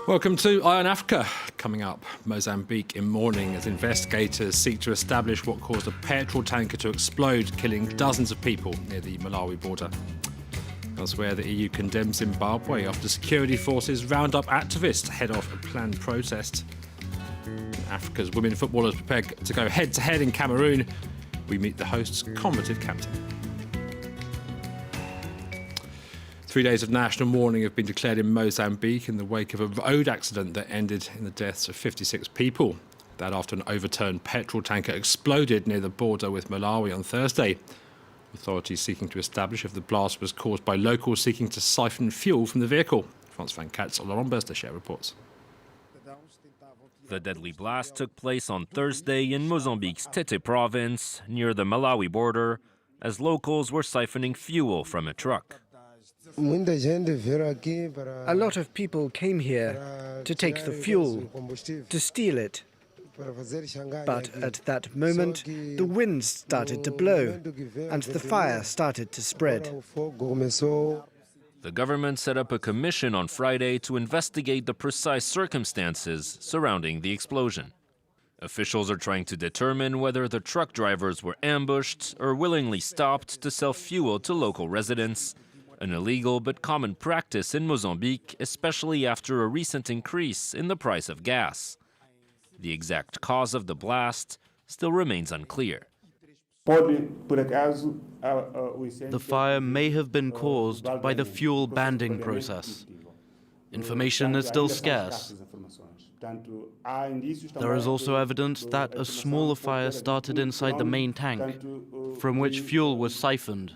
Welcome to EYE on Africa. Coming up, Mozambique in mourning as investigators seek to establish what caused a petrol tanker to explode, killing dozens of people near the Malawi border. Elsewhere, the EU condemns Zimbabwe after security forces round up activists ahead of a planned protest. Africa's women footballers prepare to go head-to-head in Cameroon. We meet the host's combative captain. 3 days of national mourning have been declared in Mozambique in the wake of a road accident that ended in the deaths of 56 people. That after an overturned petrol tanker exploded near the border with Malawi on Thursday. Authorities seeking to establish if the blast was caused by locals seeking to siphon fuel from the vehicle. France Van Katz, Laurent Berstachet reports. The deadly blast took place on Thursday in Mozambique's Tete province, near the Malawi border, as locals were siphoning fuel from a truck. A lot of people came here to take the fuel, to steal it. But at that moment, the wind started to blow and the fire started to spread. The government set up a commission on Friday to investigate the precise circumstances surrounding the explosion. Officials are trying to determine whether the truck drivers were ambushed or willingly stopped to sell fuel to local residents, an illegal but common practice in Mozambique, especially after a recent increase in the price of gas. The exact cause of the blast still remains unclear. The fire may have been caused by the fuel banding process. Information is still scarce. There is also evidence that a smaller fire started inside the main tank, from which fuel was siphoned.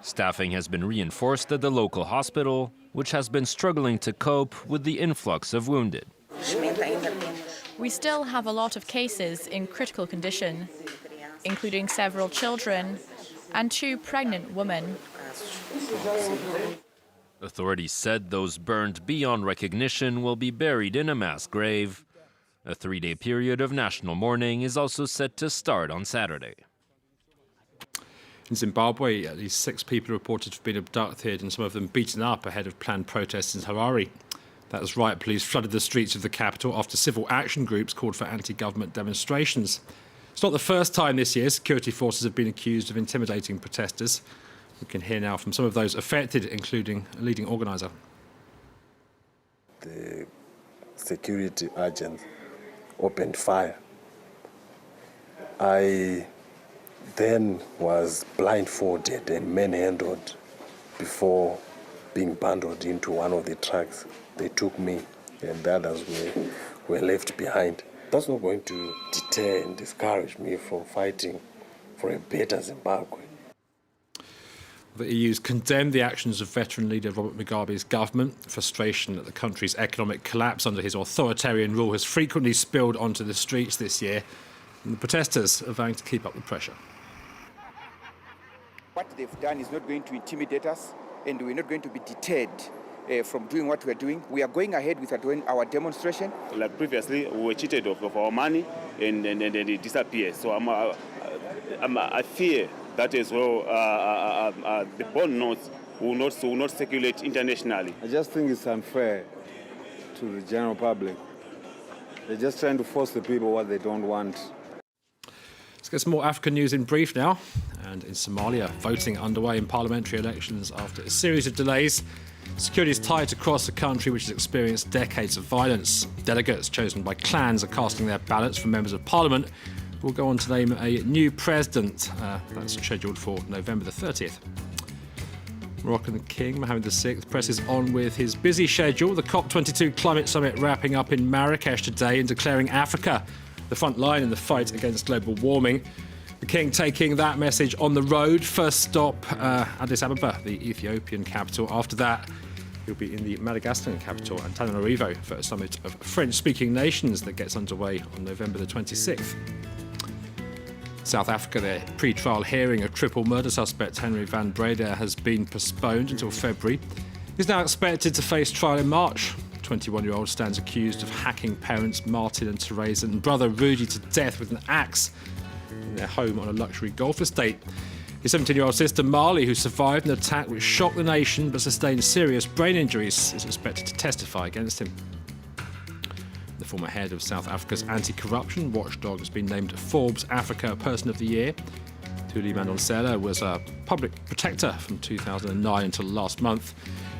Staffing has been reinforced at the local hospital, which has been struggling to cope with the influx of wounded. We still have a lot of cases in critical condition, including several children and 2 pregnant women. Authorities said those burned beyond recognition will be buried in a mass grave. A 3-day period of national mourning is also set to start on Saturday. In Zimbabwe, at least 6 people are reported to have been abducted and some of them beaten up ahead of planned protests in Harare. That was right, police flooded the streets of the capital after civil action groups called for anti-government demonstrations. It's not the first time this year security forces have been accused of intimidating protesters. We can hear now from some of those affected, including a leading organiser. The security agents opened fire. I then was blindfolded and manhandled before being bundled into one of the trucks. They took me and the others were left behind. That's not going to deter and discourage me from fighting for a better Zimbabwe. The EU's condemned the actions of veteran leader Robert Mugabe's government. Frustration at the country's economic collapse under his authoritarian rule has frequently spilled onto the streets this year, and the protesters are vowing to keep up the pressure. What they've done is not going to intimidate us, and we're not going to be deterred from doing what we're doing. We are going ahead with our demonstration. Like previously, we were cheated of our money and it disappeared. So I fear that as well, the bond notes will not circulate internationally. I just think it's unfair to the general public. They're just trying to force the people what they don't want. Let's get some more African news in brief now. And in Somalia, voting underway in parliamentary elections after a series of delays. Security is tight across the country, which has experienced decades of violence. Delegates chosen by clans are casting their ballots for members of parliament. We'll go on to name a new president. That's scheduled for November the 30th. Moroccan King Mohammed VI presses on with his busy schedule. The COP22 climate summit wrapping up in Marrakesh today and declaring Africa the front line in the fight against global warming. The King taking that message on the road. First stop, Addis Ababa, the Ethiopian capital. After that, he'll be in the Madagascan capital, Antananarivo, for a summit of French-speaking nations that gets underway on November the 26th. South Africa, their pre-trial hearing of triple murder suspect Henry van Breda has been postponed until February. He's now expected to face trial in March. 21-year-old stands accused of hacking parents Martin and Therese and brother Rudy to death with an axe in their home on a luxury golf estate. His 17-year-old sister Marley, who survived an attack which shocked the nation but sustained serious brain injuries, is expected to testify against him. The former head of South Africa's anti-corruption watchdog has been named Forbes Africa Person of the Year. Thuli Madonsela was a public protector from 2009 until last month.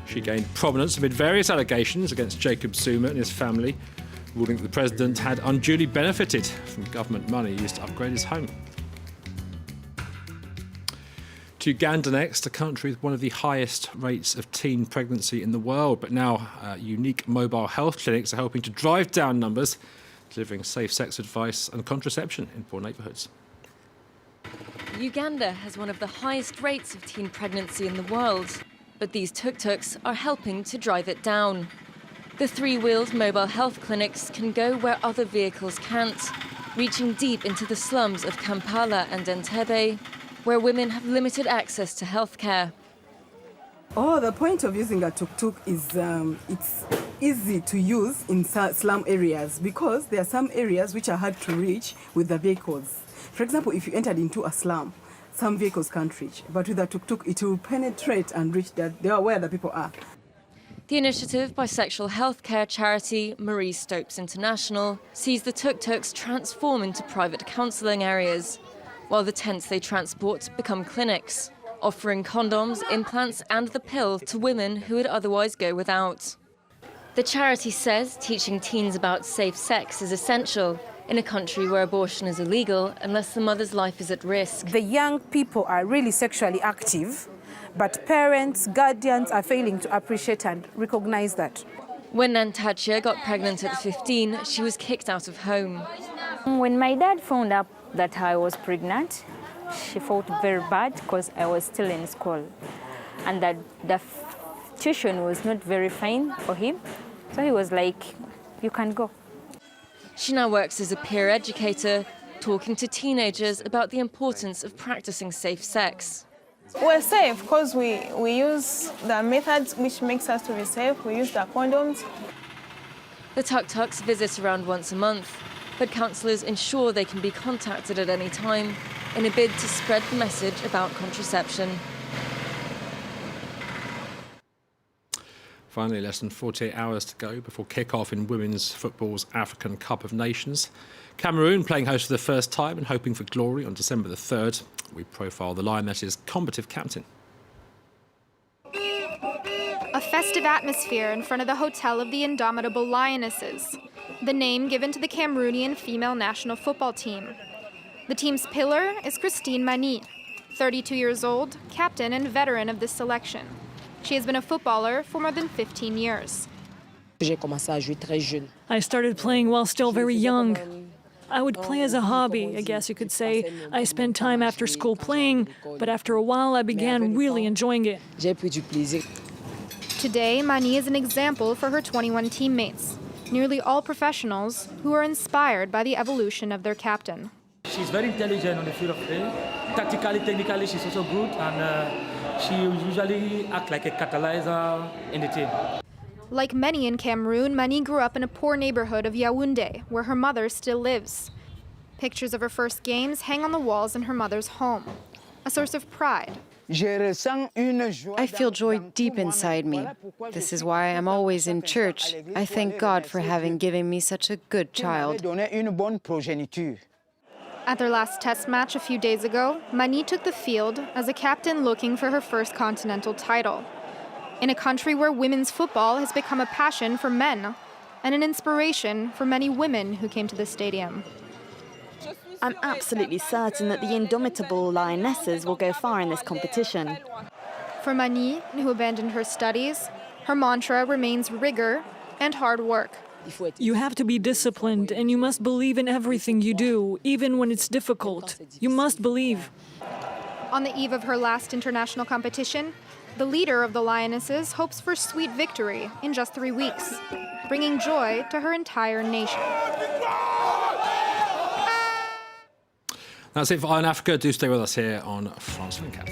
She gained prominence amid various allegations against Jacob Zuma and his family, ruling that the president had unduly benefited from government money used to upgrade his home. To Uganda next, a country with one of the highest rates of teen pregnancy in the world, but now unique mobile health clinics are helping to drive down numbers, delivering safe sex advice and contraception in poor neighbourhoods. Uganda has one of the highest rates of teen pregnancy in the world, but these tuk-tuks are helping to drive it down. The three-wheeled mobile health clinics can go where other vehicles can't, reaching deep into the slums of Kampala and Entebbe, where women have limited access to healthcare. Oh, the point of using a tuk-tuk is it's easy to use in slum areas because there are some areas which are hard to reach with the vehicles. For example, if you entered into a slum, some vehicles can't reach, but with a tuk-tuk it will penetrate and reach there where the people are. The initiative by sexual healthcare charity Marie Stopes International sees the tuk-tuks transform into private counselling areas, while the tents they transport become clinics, offering condoms, implants and the pill to women who would otherwise go without. The charity says teaching teens about safe sex is essential in a country where abortion is illegal unless the mother's life is at risk. The young people are really sexually active, but parents, guardians are failing to appreciate and recognize that. When Nantachia got pregnant at 15, she was kicked out of home. When my dad found out that I was pregnant, she felt very bad because I was still in school and that the tuition was not very fine for him. So he was like, you can go. She now works as a peer educator, talking to teenagers about the importance of practicing safe sex. We're safe because we use the methods which makes us to be safe. We use the condoms. The tuk-tuks visit around once a month, but counsellors ensure they can be contacted at any time in a bid to spread the message about contraception. Finally, less than 48 hours to go before kick-off in women's football's African Cup of Nations. Cameroon playing host for the first time and hoping for glory on December the 3rd. We profile the Lionesses' combative captain. A festive atmosphere in front of the hotel of the Indomitable Lionesses, the name given to the Cameroonian female national football team. The team's pillar is Christine Mani, 32 years old, captain and veteran of this selection. She has been a footballer for more than 15 years. I started playing while still very young. I would play as a hobby, I guess you could say. I spent time after school playing, but after a while I began really enjoying it. Today, Mani is an example for her 21 teammates, nearly all professionals who are inspired by the evolution of their captain. She's very intelligent on the field of play. Tactically, technically, she's also good, and she usually acts like a catalyzer in the team. Like many in Cameroon, Mani grew up in a poor neighborhood of Yaoundé, where her mother still lives. Pictures of her first games hang on the walls in her mother's home, a source of pride. I feel joy deep inside me. This is why I'm always in church. I thank God for having given me such a good child. At their last test match a few days ago, Mani took the field as a captain looking for her first continental title. In a country where women's football has become a passion for men and an inspiration for many women who came to the stadium. I'm absolutely certain that the Indomitable Lionesses will go far in this competition. For Mani, who abandoned her studies, her mantra remains rigor and hard work. You have to be disciplined, and you must believe in everything you do, even when it's difficult. You must believe. On the eve of her last international competition, the leader of the Lionesses hopes for sweet victory in just 3 weeks, bringing joy to her entire nation. That's it for EYE on Africa. Do stay with us here on France 24.